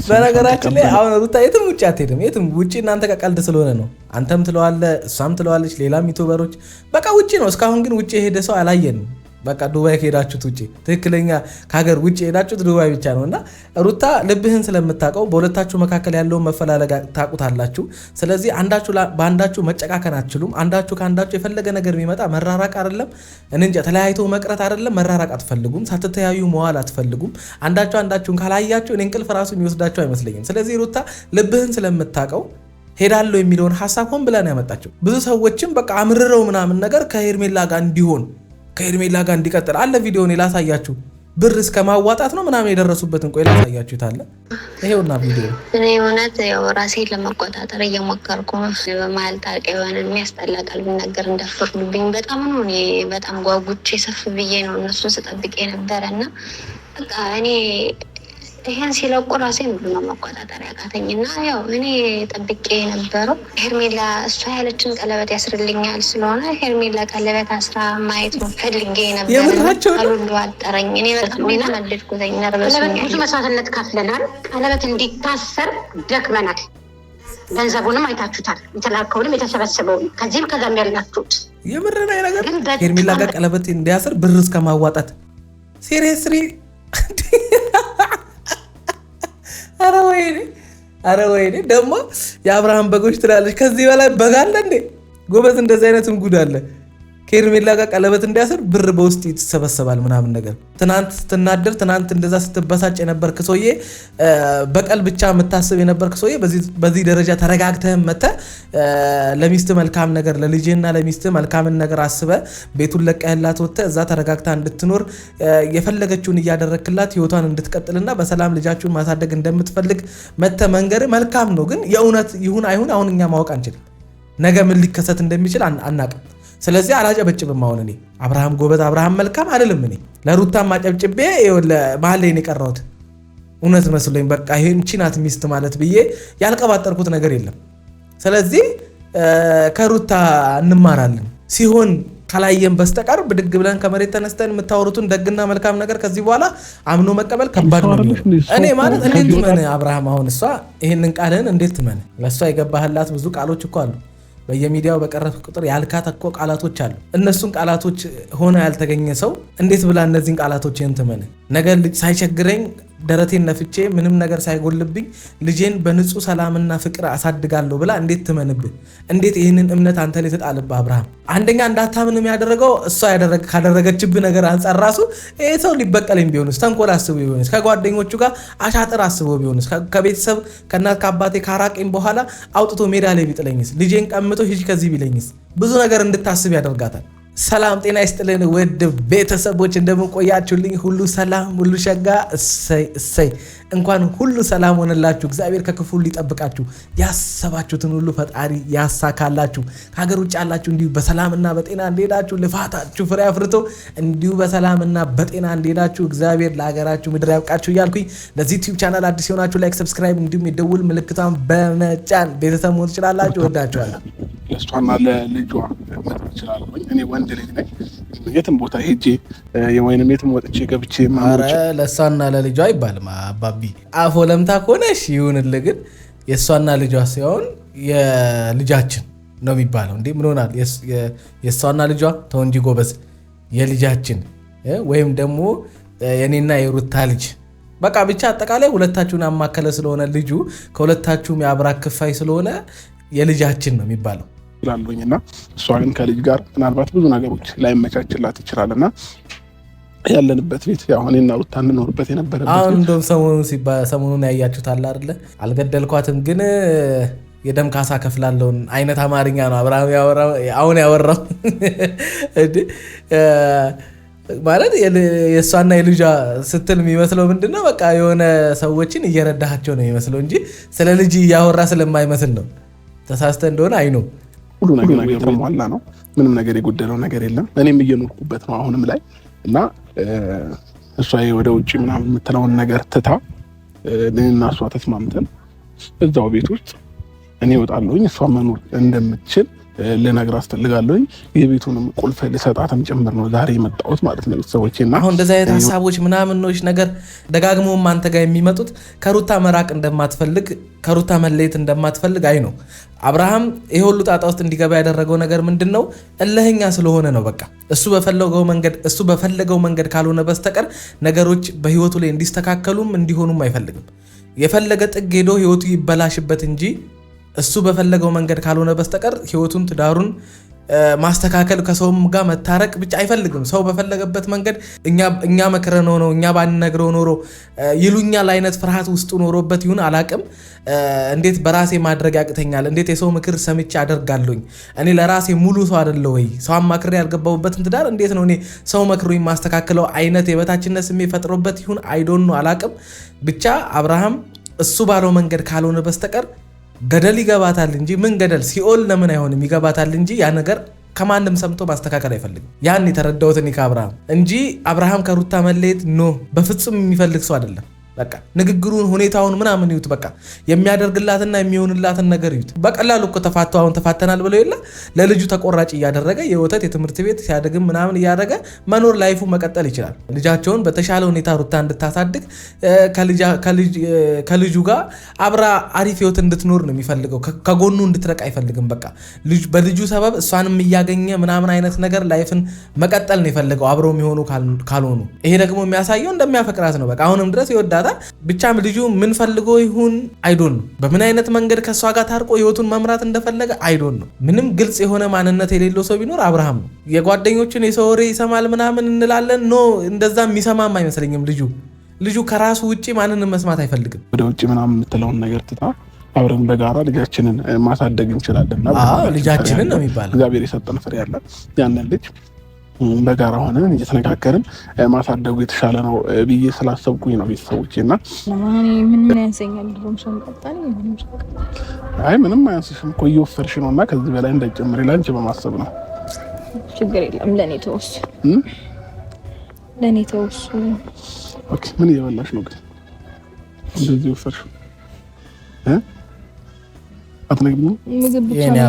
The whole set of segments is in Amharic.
በነገራችን ላይ አሁን ሩታ የትም ውጪ አትሄድም። የትም ውጪ እናንተ ቀልድ ስለሆነ ነው። አንተም ትለዋለህ እሷም ትለዋለች፣ ሌላም ዩቲዩበሮች በቃ ውጪ ነው። እስካሁን ግን ውጪ የሄደ ሰው አላየንም። በቃ ዱባይ ከሄዳችሁት ውጪ ትክክለኛ ከሀገር ውጪ ሄዳችሁት ዱባይ ብቻ ነውና ሩታ ልብህን ስለምታውቀው በሁለታችሁ መካከል ያለውን መፈላለግ ታውቁታላችሁ። ስለዚህ አንዳችሁ በአንዳችሁ መጨካከን አትችሉም። አንዳችሁ ከአንዳችሁ የፈለገ ነገር የሚመጣ መራራቅ አይደለም እንጃ ተለያይቶ መቅረት አይደለም መራራቅ አትፈልጉም። ሳትተያዩ መዋል አትፈልጉም። አንዳችሁን ካላያችሁ እኔ እንቅልፍ ራሱ የሚወስዳችሁ አይመስለኝም። ስለዚህ ሩታ ልብህን ስለምታውቀው ሄዳለሁ የሚለውን ሐሳብ ሆን ብላ ነው ያመጣችው። ብዙ ሰዎችም በቃ አምርረው ምናምን ነገር ከሄርሜላ ጋር እንዲሆን ከሄርሜላ ጋር እንዲቀጥል አለ ቪዲዮን ላሳያችሁ። ብር እስከ ማዋጣት ነው ምናምን የደረሱበትን ቆይ ላሳያችሁ ታለ ይሄውና ቪዲዮ። እኔ እውነት ያው ራሴን ለመቆጣጠር እየሞከርኩ ነው። በመሀል ታርቀ የሆነ የሚያስጠላ ቃል ነገር እንደፈርዱብኝ በጣም ነው። እኔ በጣም ጓጉቼ ሰፍ ብዬ ነው እነሱን ስጠብቅ የነበረና በቃ እኔ ይሄን ሲለቁ ራሴን ሁሉ ነው መቆጣጠር ያቃተኝና ያው እኔ ጠብቄ የነበረው ሄርሜላ እሷ ያለችን ቀለበት ያስርልኛል ስለሆነ ሄርሜላ ቀለበት አስራ ማየት ነው ፈልጌ ነበር። ሁሉ አጠረኝ። እኔ በጣም ነው አደድኩኝ። ነርበሱኝ። ብዙ መስዋዕትነት ከፍለናል። ቀለበት እንዲታሰር ደክመናል። ገንዘቡንም አይታችሁታል። የተላከውንም የተሰበሰበውን ከዚህም ከዛም ያላችሁት የምርና ነገር ሄርሜላ ጋር ቀለበት እንዲያስር ብር እስከ ማዋጣት ሲሪየስሊ አረ ወይኔ ደግሞ የአብርሃም በጎች ትላለች። ከዚህ በላይ በግ አለ እንዴ? ጎበዝ እንደዚህ አይነትም ጉድ አለ። ከሄርሜላ ጋር ቀለበት እንዲያስር ብር በውስጥ ይተሰበሰባል ምናምን ነገር። ትናንት ስትናደር ትናንት እንደዛ ስትበሳጭ የነበርክ ሰውዬ በቀል ብቻ የምታስብ የነበርክ ሰውዬ በዚህ ደረጃ ተረጋግተህ መተህ ለሚስት መልካም ነገር ለልጅና ለሚስት መልካምን ነገር አስበ ቤቱን ለቀህላት ወጥተህ እዛ ተረጋግታ እንድትኖር የፈለገችውን እያደረክላት ህይወቷን እንድትቀጥልና በሰላም ልጃችሁን ማሳደግ እንደምትፈልግ መተህ መንገር መልካም ነው። ግን የእውነት ይሁን አይሁን አሁን እኛ ማወቅ አንችልም። ነገ ምን ሊከሰት እንደሚችል አናቅም። ስለዚህ አላጨበጭብም። አሁን እኔ አብርሃም ጎበዝ አብርሃም መልካም አይደለም። እኔ ለሩታም አጨብጭቤ መሀል ላይ የቀረሁት እውነት መስሎኝ በቃ ይሄን ቺናት ሚስት ማለት ብዬ ያልቀባጠርኩት ነገር የለም። ስለዚህ ከሩታ እንማራለን። ሲሆን ካላየን በስተቀር ብድግ ብለን ከመሬት ተነስተን የምታወሩትን ደግና መልካም ነገር ከዚህ በኋላ አምኖ መቀበል ከባድ ነው። እኔ ማለት እንዴት ትመን አብርሃም አሁን እሷ ይሄንን ቃልህን እንዴት ትመን? ለእሷ የገባህላት ብዙ ቃሎች እኮ አሉ። በየሚዲያው በቀረብ ቁጥር ያልካት እኮ ቃላቶች አሉ። እነሱን ቃላቶች ሆነ ያልተገኘ ሰው እንዴት ብላ እነዚህን ቃላቶች እንትመን ነገር ልጅ ሳይቸግረኝ ደረቴን ነፍቼ ምንም ነገር ሳይጎልብኝ ልጄን በንጹህ ሰላምና ፍቅር አሳድጋለሁ ብላ እንዴት ትመንብህ? እንዴት ይህንን እምነት አንተ ላይ ተጣልብህ? አብርሃም አንደኛ እንዳታምንም ያደረገው እሷ ካደረገችብህ ነገር አንጻር ራሱ ይሄ ሰው ሊበቀለኝ ቢሆንስ፣ ተንኮል አስቦ ቢሆንስ፣ ከጓደኞቹ ጋር አሻጥር አስቦ ቢሆንስ፣ ከቤተሰብ ከእናት ከአባቴ ካራቀኝ በኋላ አውጥቶ ሜዳ ላይ ቢጥለኝስ፣ ልጄን ቀምቶ ሂጂ ከዚህ ቢለኝስ፣ ብዙ ነገር እንድታስብ ያደርጋታል። ሰላም ጤና ይስጥልን ውድ ቤተሰቦች እንደምንቆያችሁልኝ ሁሉ ሰላም ሁሉ ሸጋ እሰይ እንኳን ሁሉ ሰላም ሆነላችሁ። እግዚአብሔር ከክፉ ሊጠብቃችሁ ያሰባችሁትን ሁሉ ፈጣሪ ያሳካላችሁ። ከሀገር ውጭ ያላችሁ እንዲሁ በሰላምና በጤና እንደሄዳችሁ ልፋታችሁ ፍሬ አፍርቶ እንዲሁ በሰላምና በጤና እንደሄዳችሁ እግዚአብሔር ለሀገራችሁ ምድር ያብቃችሁ እያልኩኝ ለዚህ ዩቲዩብ ቻናል አዲስ የሆናችሁ ላይክ፣ ሰብስክራይብ እንዲሁም የደውል ምልክቷን በመጫን ቤተሰብ መሆን ትችላላችሁ። ወዳችኋለሁ። ለእሷና ለልጇ መጥቶ ይችላል። እኔ ወንድ ልጅ ነኝ። የትም ቦታ ሄጄ ወይንም የትም ወጥቼ ገብቼ ማውራት ለእሷና ለልጇ አይባልም። አባቢ አፎ ለምታ ከሆነ እሺ ይሁንልህ። ግን የእሷና ልጇ ሲሆን የልጃችን ነው የሚባለው። እንዴ ምን ሆናል? የእሷና ልጇ ተው እንጂ ጎበዝ። የልጃችን ወይም ደግሞ የኔና የሩታ ልጅ በቃ ብቻ አጠቃላይ ሁለታችሁን ያማከለ ስለሆነ ልጁ ከሁለታችሁም የአብራክ ክፋይ ስለሆነ የልጃችን ነው የሚባለው ላሉኝና እሷ ግን ከልጅ ጋር ምናልባት ብዙ ነገሮች ላይመቻችላት ይችላልና ያለንበት ቤት ያው እኔና ሩታ እንኖርበት የነበረበት አሁን እንደውም ሰሞኑን ያያችሁታል አይደለ? አልገደልኳትም ግን የደም ካሳ ከፍላለውን አይነት አማርኛ ነው አብርሃም ያወራው። አሁን ያወራው ማለት የእሷና የልጇ ስትል የሚመስለው ምንድነው? በቃ የሆነ ሰዎችን እየረዳቸው ነው የሚመስለው እንጂ ስለ ልጅ እያወራ ስለማይመስል ነው። ተሳስተ እንደሆነ አይኖ ሁሉ ነገር የተሟላ ነው። ምንም ነገር የጎደለው ነገር የለም። እኔም እየኖርኩበት ነው አሁንም ላይ እና እሷ ወደ ውጭ ምናምን የምትለውን ነገር ትታ እኔና እሷ ተስማምተን እዛው ቤት ውስጥ እኔ እወጣለሁኝ እሷ መኖር እንደምትችል ልነግራት ፈልጋለሁኝ። የቤቱንም ቁልፍ ልሰጣትም ጭምር ነው ዛሬ የመጣሁት ማለት ነው ቤተሰቦቼና አሁን እንደዚህ አይነት ሀሳቦች ምናምኖች ነገር ደጋግሞም አንተ ጋር የሚመጡት ከሩታ መራቅ እንደማትፈልግ ከሩታ መለየት እንደማትፈልግ አይ ነው። አብርሃም ይሄ ሁሉ ጣጣ ውስጥ እንዲገባ ያደረገው ነገር ምንድነው? እልህኛ ስለሆነ ነው። በቃ እሱ በፈለገው መንገድ ካልሆነ በስተቀር ነገሮች በህይወቱ ላይ እንዲስተካከሉም እንዲሆኑም አይፈልግም። የፈለገ ጥግ ሄዶ ህይወቱ ይበላሽበት እንጂ እሱ በፈለገው መንገድ ካልሆነ በስተቀር ህይወቱን ትዳሩን ማስተካከል ከሰውም ጋር መታረቅ ብቻ አይፈልግም። ሰው በፈለገበት መንገድ እኛ መክረነው ነው እኛ ባንነግረው ኖሮ ይሉኛል አይነት ፍርሃት ውስጡ ኖሮበት ይሁን አላቅም። እንዴት በራሴ ማድረግ ያቅተኛል? እንዴት የሰው ምክር ሰምቼ አደርጋለሁኝ? እኔ ለራሴ ሙሉ ሰው አይደለሁ ወይ? ሰው አማክሬ ያልገባሁበትን ትዳር እንዴት ነው እኔ ሰው መክሮኝ ማስተካከለው አይነት የበታችነት ስሜት ፈጥሮበት ይሁን አይዶን ነው አላቅም። ብቻ አብርሃም እሱ ባለው መንገድ ካልሆነ በስተቀር ገደል ይገባታል እንጂ ምን ገደል ሲኦል ለምን አይሆንም? ይገባታል እንጂ ያ ነገር ከማንም ሰምቶ ማስተካከል አይፈልግም። ያን የተረዳሁት እኔ ከአብርሃም እንጂ አብርሃም ከሩታ መለየት በፍጹም የሚፈልግ ሰው አይደለም። በቃ ንግግሩን ሁኔታውን ምናምን ይዩት። በቃ የሚያደርግላትና የሚሆንላትን ነገር ይዩት። በቀላሉ እኮ ተፋተናል ብለው የለ ለልጁ ተቆራጭ እያደረገ የወተት የትምህርት ቤት ሲያደግም ምናምን እያደረገ መኖር ላይፉ መቀጠል ይችላል። ልጃቸውን በተሻለ ሁኔታ ሩታ እንድታሳድግ ከልጁ ጋር አብራ አሪፍ ህይወት እንድትኖር ነው የሚፈልገው። ከጎኑ እንድትረቅ አይፈልግም። በቃ በልጁ ሰበብ እሷንም እያገኘ ምናምን አይነት ነገር ላይፍን መቀጠል ነው የፈለገው አብረው የሚሆኑ ካልሆኑ። ይሄ ደግሞ የሚያሳየው እንደሚያፈቅራት ነው። በቃ አሁንም ድረስ ይወዳታል። ብቻም ልጁ ምን ፈልጎ ይሁን አይዶን ነው። በምን አይነት መንገድ ከሷ ጋር ታርቆ ህይወቱን መምራት እንደፈለገ አይዶን ነው። ምንም ግልጽ የሆነ ማንነት የሌለው ሰው ቢኖር አብርሃም ነው። የጓደኞችን የሰው ወሬ ይሰማል ምናምን እንላለን። ኖ እንደዛ የሚሰማም አይመስለኝም። ልጁ ከራሱ ውጪ ማንንም መስማት አይፈልግም። ወደ ውጪ ምናምን የምትለውን ነገር ትታ አብረን በጋራ ልጃችንን ማሳደግ እንችላለን። ልጃችንን ነው የሚባለው። እግዚአብሔር የሰጠን ፍሬ ያለ ያንን ልጅ በጋራ ሆነን እየተነጋገርን ማሳደጉ የተሻለ ነው ብዬ ስላሰብኩኝ ነው ቤተሰቦቼ። እና ምን ያንሰኛል? አይ ምንም አያንስሽም እኮ እየወፈርሽ ነው እና ከዚህ በላይ እንዳይጨምር ላንቺ በማሰብ ነው። ችግር የለም ለኔ ተወሱ። ኦኬ ምን እየበላሽ ነው ግን እንደዚህ ወፈርሽ? አትነግሪኝም? ምግብ ብቻ ነው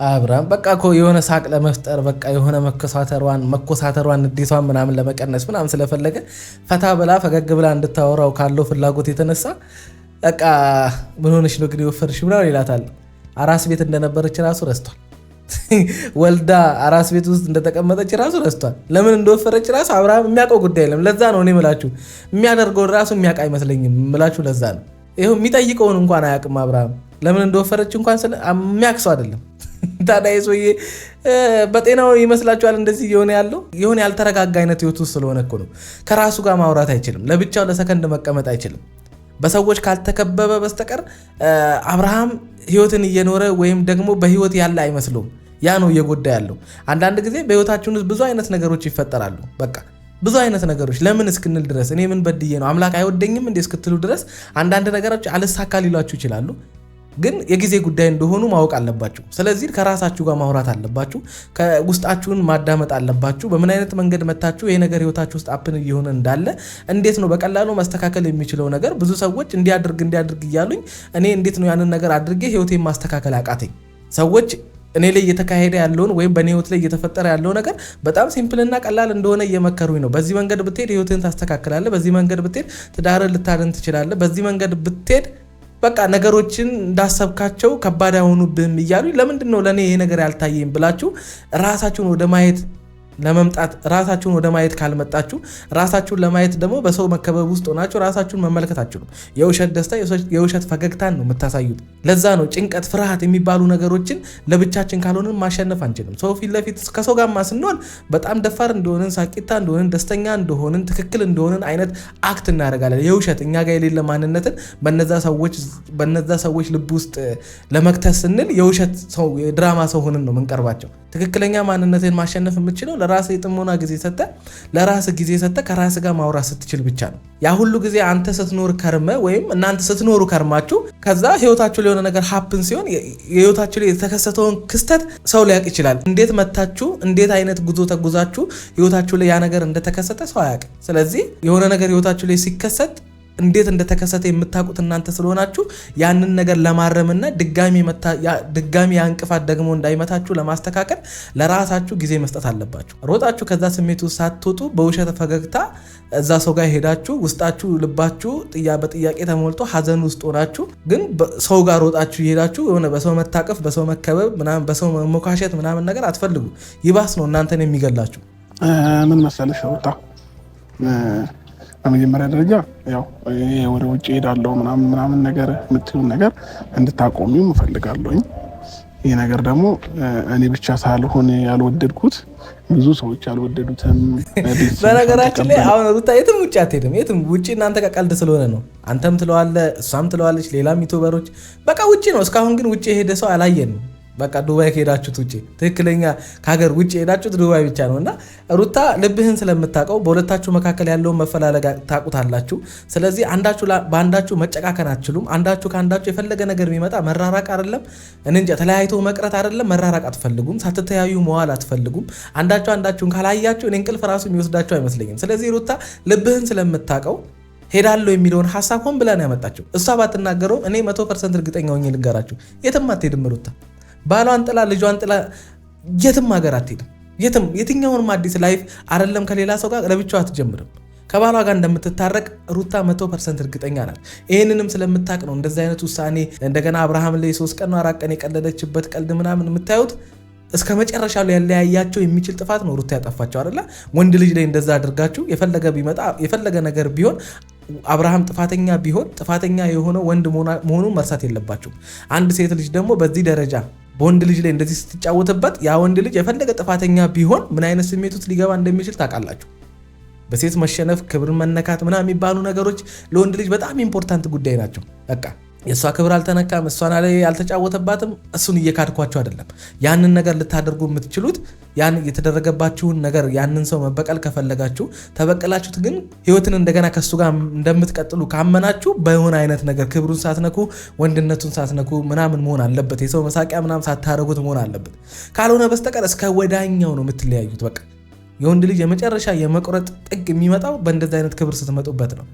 አብርሃም በቃ እኮ የሆነ ሳቅ ለመፍጠር በቃ የሆነ መኮሳተሯን ንዴቷን ምናምን ለመቀነስ ምናምን ስለፈለገ ፈታ ብላ ፈገግ ብላ እንድታወራው ካለው ፍላጎት የተነሳ በቃ ምን ሆነሽ ነው ግን የወፈርሽ ምናምን ይላታል። አራስ ቤት እንደነበረች ራሱ ረስቷል። ወልዳ አራስ ቤት ውስጥ እንደተቀመጠች ራሱ ረስቷል። ለምን እንደወፈረች ራሱ አብርሃም የሚያውቀው ጉዳይ የለም። ለዛ ነው እኔ ምላችሁ የሚያደርገውን ራሱ የሚያውቅ አይመስለኝም ምላችሁ። ለዛ ነው ይኸው የሚጠይቀውን እንኳን አያውቅም አብርሃም ለምን እንደወፈረች እንኳን የሚያውቅ ሰው አይደለም። ታዲያ ሰውዬ በጤናው ይመስላችኋል እንደዚህ እየሆነ ያለው? የሆነ ያልተረጋጋ አይነት ህይወት ውስጥ ስለሆነ እኮ ነው። ከራሱ ጋር ማውራት አይችልም። ለብቻው ለሰከንድ መቀመጥ አይችልም። በሰዎች ካልተከበበ በስተቀር አብርሃም ህይወትን እየኖረ ወይም ደግሞ በህይወት ያለ አይመስለውም። ያ ነው እየጎዳ ያለው። አንዳንድ ጊዜ በህይወታችን ውስጥ ብዙ አይነት ነገሮች ይፈጠራሉ። በቃ ብዙ አይነት ነገሮች ለምን እስክንል ድረስ እኔ ምን በድዬ ነው አምላክ አይወደኝም እንዴ እስክትሉ ድረስ አንዳንድ ነገሮች አልሳካ ሊሏችሁ ይችላሉ። ግን የጊዜ ጉዳይ እንደሆኑ ማወቅ አለባችሁ። ስለዚህ ከራሳችሁ ጋር ማውራት አለባችሁ። ከውስጣችሁን ማዳመጥ አለባችሁ። በምን አይነት መንገድ መታችሁ ይሄ ነገር ህይወታችሁ ውስጥ አፕን እየሆነ እንዳለ እንዴት ነው በቀላሉ ማስተካከል የሚችለው ነገር። ብዙ ሰዎች እንዲያድርግ እያሉኝ እኔ እንዴት ነው ያንን ነገር አድርጌ ህይወቴን ማስተካከል አቃተኝ። ሰዎች እኔ ላይ እየተካሄደ ያለውን ወይም በእኔ ህይወት ላይ እየተፈጠረ ያለው ነገር በጣም ሲምፕልና ቀላል እንደሆነ እየመከሩኝ ነው። በዚህ መንገድ ብትሄድ ህይወትን ታስተካክላለህ፣ በዚህ መንገድ ብትሄድ ትዳርን ልታድን ትችላለህ፣ በዚህ መንገድ ብትሄድ በቃ ነገሮችን እንዳሰብካቸው ከባድ አይሆኑብህም እያሉ ለምንድን ነው ለእኔ ይሄ ነገር ያልታየኝ ብላችሁ ራሳችሁን ወደ ማየት ለመምጣት ራሳችሁን ወደ ማየት ካልመጣችሁ ራሳችሁን ለማየት ደግሞ በሰው መከበብ ውስጥ ሆናችሁ ራሳችሁን መመልከት አትችሉም። የውሸት ደስታ የውሸት ፈገግታን ነው የምታሳዩት። ለዛ ነው ጭንቀት፣ ፍርሃት የሚባሉ ነገሮችን ለብቻችን ካልሆንን ማሸነፍ አንችልም። ሰው ፊት ለፊት ከሰው ጋር ስንሆን በጣም ደፋር እንደሆንን፣ ሳቂታ እንደሆንን፣ ደስተኛ እንደሆንን፣ ትክክል እንደሆንን አይነት አክት እናደርጋለን። የውሸት እኛ ጋር የሌለ ማንነትን በነዛ ሰዎች ልብ ውስጥ ለመክተት ስንል የውሸት ሰው የድራማ ሰው ሆነን ነው የምንቀርባቸው። ትክክለኛ ማንነትን ማሸነፍ የምችለው ለራስ የጥሞና ጊዜ ሰጠ ለራስ ጊዜ ሰጠ ከራስ ጋር ማውራት ስትችል ብቻ ነው። ያ ሁሉ ጊዜ አንተ ስትኖር ከርመ ወይም እናንተ ስትኖሩ ከርማችሁ ከዛ ህይወታችሁ ላይ የሆነ ነገር ሀፕን ሲሆን የህይወታችሁ ላይ የተከሰተውን ክስተት ሰው ሊያውቅ ይችላል። እንዴት መታችሁ እንዴት አይነት ጉዞ ተጉዛችሁ ህይወታችሁ ላይ ያ ነገር እንደተከሰተ ሰው አያውቅ። ስለዚህ የሆነ ነገር ህይወታችሁ ላይ ሲከሰት እንዴት እንደተከሰተ የምታውቁት እናንተ ስለሆናችሁ ያንን ነገር ለማረምና ድጋሚ ያንቅፋት ደግሞ እንዳይመታችሁ ለማስተካከል ለራሳችሁ ጊዜ መስጠት አለባችሁ። ሮጣችሁ ከዛ ስሜቱ ሳትወጡ በውሸት ፈገግታ እዛ ሰው ጋር ሄዳችሁ ውስጣችሁ ልባችሁ በጥያቄ ተሞልቶ ሀዘን ውስጥ ሆናችሁ ግን ሰው ጋር ሮጣችሁ ይሄዳችሁ የሆነ በሰው መታቀፍ በሰው መከበብ ምናምን በሰው መሞካሸት ምናምን ነገር አትፈልጉ። ይባስ ነው እናንተን የሚገላችሁ። ምን መሰለሽ ወጣ በመጀመሪያ ደረጃ ያው ወደ ውጭ ሄዳለሁ ምናምን ነገር የምትይውን ነገር እንድታቆሚው እፈልጋለሁኝ። ይሄ ነገር ደግሞ እኔ ብቻ ሳልሆን ያልወደድኩት ብዙ ሰዎች ያልወደዱትም። በነገራችን ላይ አሁን ሩታ የትም ውጭ አትሄድም። የትም ውጭ እናንተ ጋር ቀልድ ስለሆነ ነው። አንተም ትለዋለህ፣ እሷም ትለዋለች፣ ሌላም ዩቲዩበሮች በቃ ውጭ ነው። እስካሁን ግን ውጭ የሄደ ሰው አላየንም። በቃ ዱባይ ከሄዳችሁት ውጪ ትክክለኛ ከሀገር ውጪ ሄዳችሁት ዱባይ ብቻ ነውና ሩታ ልብህን ስለምታውቀው በሁለታችሁ መካከል ያለውን መፈላለግ ታውቁታላችሁ። ስለዚህ አንዳችሁ በአንዳችሁ መጨካከን አትችሉም። አንዳችሁ ከአንዳችሁ የፈለገ ነገር የሚመጣ መራራቅ አይደለም እንጂ ተለያይቶ መቅረት አይደለም መራራቅ አትፈልጉም። ሳትተያዩ መዋል አትፈልጉም። አንዳችሁን ካላያችሁ እኔ እንቅልፍ ራሱ የሚወስዳችሁ አይመስለኝም። ስለዚህ ሩታ ልብህን ስለምታውቀው ሄዳለሁ የሚለውን ሐሳብ ሆን ብላ ነው ያመጣችው። እሷ ባትናገረው እኔ 100% እርግጠኛ ሆኜ ልንገራችሁ የትም አትሄድም ሩታ። ባሏን ጥላ ልጇን ጥላ የትም ሀገር አትሄድም። የትኛውንም አዲስ ላይፍ አይደለም ከሌላ ሰው ጋር ለብቻው አትጀምርም። ከባሏ ጋር እንደምትታረቅ ሩታ 100% እርግጠኛ ናት። ይህንንም ስለምታቅ ነው እንደዚህ አይነት ውሳኔ እንደገና አብርሃም ላይ 3 ቀን 4 ቀን የቀለደችበት ቀልድ ምናምን የምታዩት እስከ መጨረሻ ላይ ያለያያቸው የሚችል ጥፋት ነው ሩታ ያጠፋቸው አይደለ? ወንድ ልጅ ላይ እንደዛ አድርጋችሁ የፈለገ ቢመጣ የፈለገ ነገር ቢሆን አብርሃም ጥፋተኛ ቢሆን ጥፋተኛ የሆነው ወንድ መሆኑን መርሳት የለባችሁ። አንድ ሴት ልጅ ደግሞ በዚህ ደረጃ በወንድ ልጅ ላይ እንደዚህ ስትጫወትበት ያ ወንድ ልጅ የፈለገ ጥፋተኛ ቢሆን ምን አይነት ስሜት ውስጥ ሊገባ እንደሚችል ታውቃላችሁ። በሴት መሸነፍ፣ ክብር መነካት ምናምን የሚባሉ ነገሮች ለወንድ ልጅ በጣም ኢምፖርታንት ጉዳይ ናቸው። በቃ የእሷ ክብር አልተነካም፣ እሷን ላይ ያልተጫወተባትም፣ እሱን እየካድኳቸው አይደለም። ያንን ነገር ልታደርጉ የምትችሉት ያን የተደረገባችሁን ነገር ያንን ሰው መበቀል ከፈለጋችሁ ተበቀላችሁት፣ ግን ህይወትን እንደገና ከሱ ጋር እንደምትቀጥሉ ካመናችሁ በሆነ አይነት ነገር ክብሩን ሳትነኩ ወንድነቱን ሳትነኩ ምናምን መሆን አለበት። የሰው መሳቂያ ምናምን ሳታረጉት መሆን አለበት። ካልሆነ በስተቀር እስከ ወዳኛው ነው የምትለያዩት። በቃ የወንድ ልጅ የመጨረሻ የመቁረጥ ጥግ የሚመጣው በእንደዚህ አይነት ክብር ስትመጡበት ነው።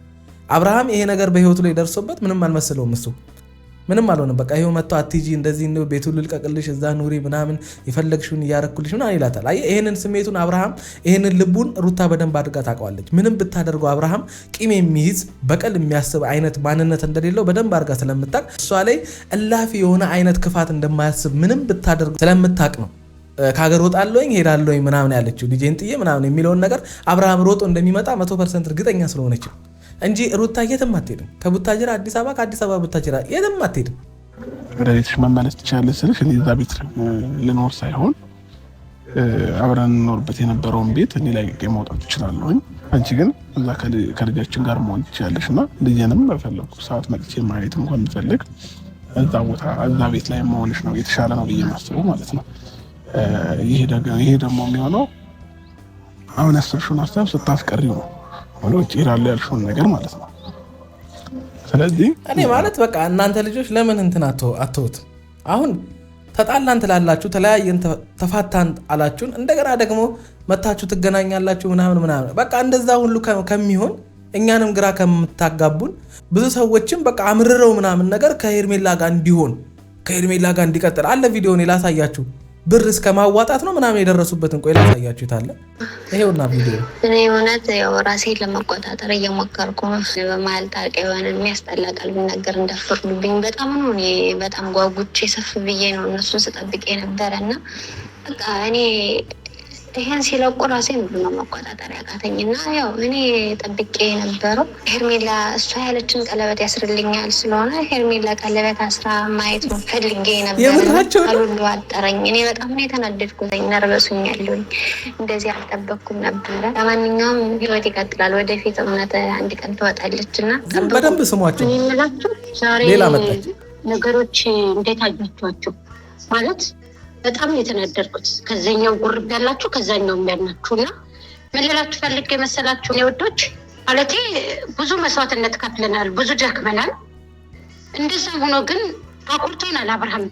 አብርሃም ይሄ ነገር በህይወቱ ላይ ደርሶበት ምንም አልመሰለውም። እሱ ምንም አልሆነም። በቃ ይሄው መጥቶ አትጂ እንደዚህ ነው ቤቱን ልልቀቅልሽ እዛ ኑሪ ምናምን የፈለግሽውን እያረኩልሽ ምናምን ይላታል። አይ ይሄንን ስሜቱን አብርሃም ይሄንን ልቡን ሩታ በደንብ አድርጋ ታውቀዋለች። ምንም ብታደርገው አብርሃም ቂም የሚይዝ በቀል የሚያስብ አይነት ማንነት እንደሌለው በደንብ አድርጋ ስለምታውቅ እሷ ላይ እላፊ የሆነ አይነት ክፋት እንደማያስብ ምንም ብታደርገው ስለምታውቅ ነው ከሀገር ወጣለሁኝ ሄዳለሁኝ ምናምን ያለችው ልጄን ጥዬ ምናምን የሚለውን ነገር አብርሃም ሮጦ እንደሚመጣ 100% እርግጠኛ ስለሆነች እንጂ ሩታ የትም አትሄድም። ከቡታጅራ አዲስ አበባ ከአዲስ አበባ ቡታጅራ የትም አትሄድም። ወደ ቤትሽ መመለስ ትችላለሽ ስልሽ እኔ እዛ ቤት ልኖር ሳይሆን አብረን እንኖርበት የነበረውን ቤት እኔ ላይ መውጣት ትችላለሁኝ። አንቺ ግን እዛ ከልጃችን ጋር መሆን ትችላለሽ እና ልጄንም በፈለኩ ሰዓት መጥቼ ማየት እንኳን ብፈልግ እዛ ቦታ እዛ ቤት ላይ መሆንሽ ነው የተሻለ ነው ብዬ ማስበው ማለት ነው። ይሄ ደግሞ የሚሆነው አሁን ያሰብሽውን ሀሳብ ስታስቀሪው ነው ወደ ውጭ ይላል ያልሽውን ነገር ማለት ነው። ስለዚህ እኔ ማለት በቃ እናንተ ልጆች ለምን እንትን አትወት አሁን ተጣላን ትላላችሁ፣ ተለያየን ተፋታን አላችሁን፣ እንደገና ደግሞ መታችሁ ትገናኛላችሁ ምናምን በቃ እንደዛ ሁሉ ከሚሆን እኛንም ግራ ከምታጋቡን ብዙ ሰዎችም በቃ አምርረው ምናምን ነገር ከሄርሜላ ጋር እንዲሆን ከሄርሜላ ጋር እንዲቀጥል አለ ቪዲዮን ላሳያችሁ ብር እስከ ማዋጣት ነው ምናምን የደረሱበትን ቆይ ላሳያችሁ ታለ ይሄውና ቪዲዮ። እኔ እውነት ያው ራሴን ለመቆጣጠር እየሞከርኩ ነው። በመሀል ታውቂ የሆነ የሚያስጠላ ቃል ነገር እንዳፈርዱብኝ በጣም ነው እኔ በጣም ጓጉቼ ሰፍ ብዬ ነው እነሱን ስጠብቅ የነበረ እና በቃ እኔ ይሄን ሲለቁ ራሴን ብሎ መቆጣጠር ያቃተኝ እና ያው እኔ ጠብቄ የነበረው ሄርሜላ እሷ ያለችን ቀለበት ያስርልኛል ስለሆነ ሄርሜላ ቀለበት አስራ ማየት ነው ፈልጌ ነበር። ሁሉ አጠረኝ። እኔ በጣም ነው የተናደድኩት። ነርበሱኝ ያለኝ እንደዚህ አልጠበቅኩም ነበረ። ለማንኛውም ህይወት ይቀጥላል። ወደፊት እውነት አንድ ቀን ትወጣለች እና በደንብ ስሟቸው። ሌላ መጣች ነገሮች እንዴት አያችኋቸው ማለት በጣም የተናደድኩት ከዛኛው ጉርብ ያላችሁ ከዛኛው የሚያናችሁ እና ምን ልላችሁ ፈልጌ የመሰላችሁ ወዶች ማለቴ ብዙ መስዋዕትነት ከፍለናል፣ ብዙ ደክመናል። እንደዛ ሆኖ ግን አቁርቶናል። አብርሃም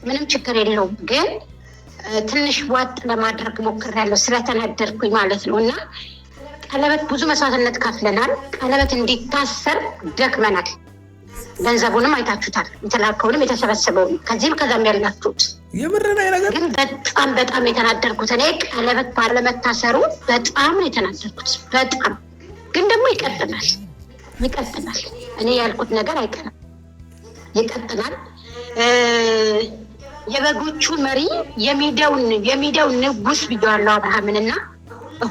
ምንም ችግር የለውም፣ ግን ትንሽ ዋጥ ለማድረግ ሞክሬያለሁ ስለተናደድኩኝ ማለት ነው። እና ቀለበት ብዙ መስዋዕትነት ከፍለናል። ቀለበት እንዲታሰር ደክመናል። ገንዘቡንም አይታችሁታል፣ የተላከውንም የተሰበሰበውን ከዚህም ከዛም ያላችሁት። ግን በጣም የተናደርኩት እኔ ቀለበት ባለመታሰሩ በጣም የተናደርኩት በጣም። ግን ደግሞ ይቀጥላል። እኔ ያልኩት ነገር አይቀርም፣ ይቀጥላል። የበጎቹ መሪ የሚዲያውን ንጉስ ብያለሁ አብርሃምንና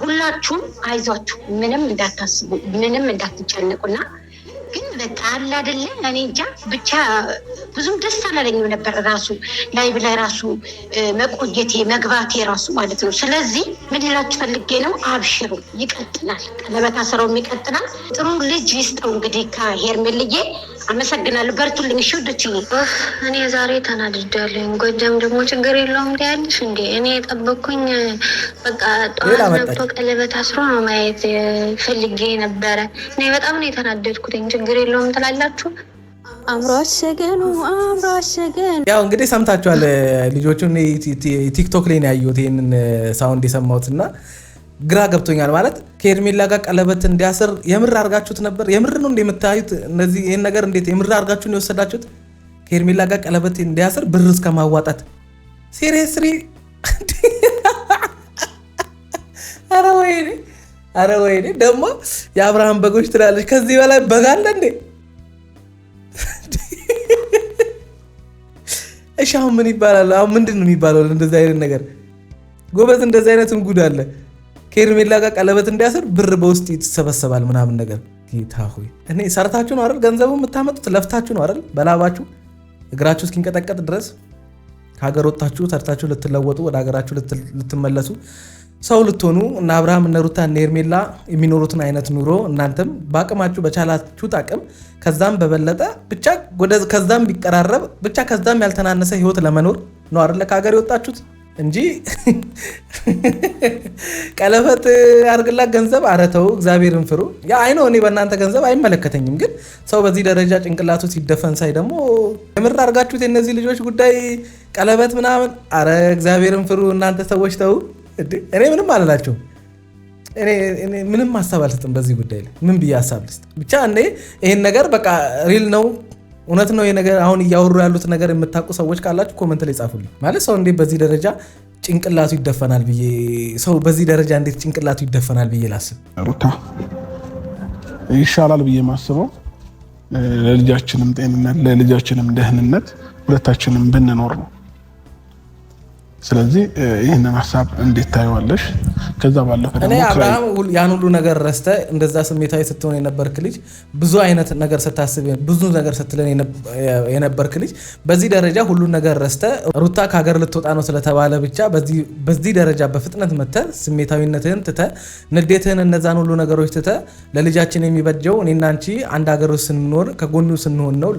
ሁላችሁም አይዟችሁ፣ ምንም እንዳታስቡ፣ ምንም እንዳትጨነቁና ግን በቃ አለ አይደለ እኔ እንጃ ብቻ ብዙም ደስ አላለኝም ነበር ራሱ ላይቭ ላይ ራሱ መቆየቴ መግባቴ ራሱ ማለት ነው። ስለዚህ ምን ልላችሁ ፈልጌ ነው፣ አብሽሩ፣ ይቀጥላል። ቀለበት አስረውም ይቀጥላል። ጥሩ ልጅ ይስጠው እንግዲህ ከሄርሜልዬ። አመሰግናለሁ። በርቱልኝ። እሺ ወዶች፣ እኔ ዛሬ ተናድጃለሁ። ጎጃም ደግሞ ችግር የለውም ያለሽ እንዴ? እኔ የጠበቅኩኝ በቃ ጠዋት ነብቶ ቀለበት አስሮ ነው ማየት ፈልጌ ነበረ። እኔ በጣም ነው የተናደድኩት። ችግር የለውም ትላላችሁ። አምሮሸገኑ። ያው እንግዲህ ሰምታችኋል። ልጆቹን ቲክቶክ ላይ ነው ያዩት ይሄንን ሳውንድ የሰማሁት እና ግራ ገብቶኛል። ማለት ከሄርሜላ ጋር ቀለበት እንዲያስር የምር አድርጋችሁት ነበር? የምር ነው እንደምታዩት እነዚህ ይሄን ነገር እንዴት የምር አድርጋችሁ ነው የወሰዳችሁት? ከሄርሜላ ጋር ቀለበት እንዲያስር ብር እስከ ማዋጣት ሲሪየስሊ? አረ ወይኔ ደግሞ የአብርሃም በጎች ትላለች። ከዚህ በላይ በግ አለ እንዴ? እሺ አሁን ምን ይባላል? አሁን ምንድን ነው የሚባለው እንደዚህ አይነት ነገር? ጎበዝ እንደዚህ አይነትም ጉድ አለ። ከሄርሜላ ጋር ቀለበት እንዲያስር ብር በውስጥ ይተሰበሰባል ምናምን ነገር። ጌታ ሆይ እኔ ሰርታችሁ ነው አይደል ገንዘቡ የምታመጡት? ለፍታችሁ ነው አይደል? በላባችሁ እግራችሁ እስኪንቀጠቀጥ ድረስ ከሀገር ወጣችሁ ሰርታችሁ ልትለወጡ ወደ ሀገራችሁ ልትመለሱ ሰው ልትሆኑ እና አብርሃም እነ ሩታ እነ ሄርሜላ የሚኖሩትን አይነት ኑሮ እናንተም በአቅማችሁ በቻላችሁት አቅም ከዛም በበለጠ ብቻ ከዛም ቢቀራረብ ብቻ ከዛም ያልተናነሰ ህይወት ለመኖር ነው አይደል ከሀገር የወጣችሁት እንጂ ቀለበት አርግላ ገንዘብ አረተው እግዚአብሔርን ፍሩ። ያ አይኖ እኔ በእናንተ ገንዘብ አይመለከተኝም፣ ግን ሰው በዚህ ደረጃ ጭንቅላቱ ሲደፈን ሳይ ደግሞ የምር አርጋችሁት የነዚህ ልጆች ጉዳይ ቀለበት ምናምን። አረ እግዚአብሔርን ፍሩ እናንተ ሰዎች ተው። እኔ ምንም አላላችሁም። እኔ ምንም ሀሳብ አልሰጥም በዚህ ጉዳይ ላይ ምን ብዬ ሀሳብ ልስጥ? ብቻ እኔ ይሄን ነገር በቃ ሪል ነው እውነት ነው የነገር አሁን እያወሩ ያሉት ነገር የምታውቁ ሰዎች ካላችሁ ኮመንት ላይ ጻፉልኝ። ማለት ሰው እንዴት በዚህ ደረጃ ጭንቅላቱ ይደፈናል ብዬ ሰው በዚህ ደረጃ እንዴት ጭንቅላቱ ይደፈናል ብዬ ላስብ። ሩታ ይሻላል ብዬ ማስበው ለልጃችንም ጤንነት ለልጃችንም ደህንነት ሁለታችንም ብንኖር ነው። ስለዚህ ይሄንን ሐሳብ እንዴት ታዩዋለሽ? ከዛ ባለፈ ደግሞ እኔ አብርሃም ያን ሁሉ ነገር ረስተ እንደዛ ስሜታዊ ስትሆን የነበርክ ልጅ ብዙ አይነት ነገር ስታስብ ብዙ ነገር ስትለን የነበርክ ልጅ በዚህ ደረጃ ሁሉ ነገር ረስተ ሩታ ከሀገር ልትወጣ ነው ስለተባለ ብቻ በዚህ ደረጃ በፍጥነት መተህ ስሜታዊነትህን ትተህ ንዴትህን እነዛን ሁሉ ነገሮች ትተህ ለልጃችን የሚበጀው እኔና አንቺ አንድ ሀገር ውስጥ ስንኖር ከጎኑ ስንሆን ነው።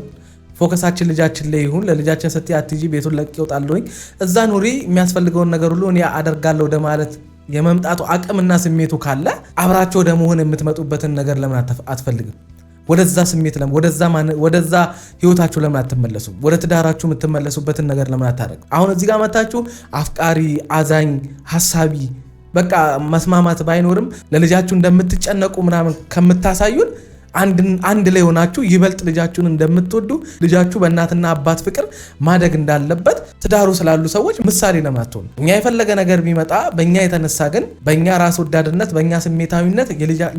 ፎከሳችን ልጃችን ላይ ይሁን። ለልጃችን ስትይ አትጂ ቤቱን ለቅ ይወጣልኝ እዛ ኑሪ የሚያስፈልገውን ነገር ሁሉ እኔ አደርጋለሁ ወደ ማለት የመምጣቱ አቅምና ስሜቱ ካለ አብራቸው ወደ መሆን የምትመጡበትን ነገር ለምን አትፈልግም? ወደዛ ስሜት ወደዛ ህይወታችሁ ለምን አትመለሱ? ወደ ትዳራችሁ የምትመለሱበትን ነገር ለምን አታደርጉ? አሁን እዚህ ጋር መታችሁ አፍቃሪ፣ አዛኝ፣ ሀሳቢ በቃ መስማማት ባይኖርም ለልጃችሁ እንደምትጨነቁ ምናምን ከምታሳዩን አንድ ላይ ሆናችሁ ይበልጥ ልጃችሁን እንደምትወዱ ልጃችሁ በእናትና አባት ፍቅር ማደግ እንዳለበት ትዳሩ ስላሉ ሰዎች ምሳሌ ለምን አትሆኑ? እኛ የፈለገ ነገር ቢመጣ በእኛ የተነሳ ግን በእኛ ራስ ወዳድነት በእኛ ስሜታዊነት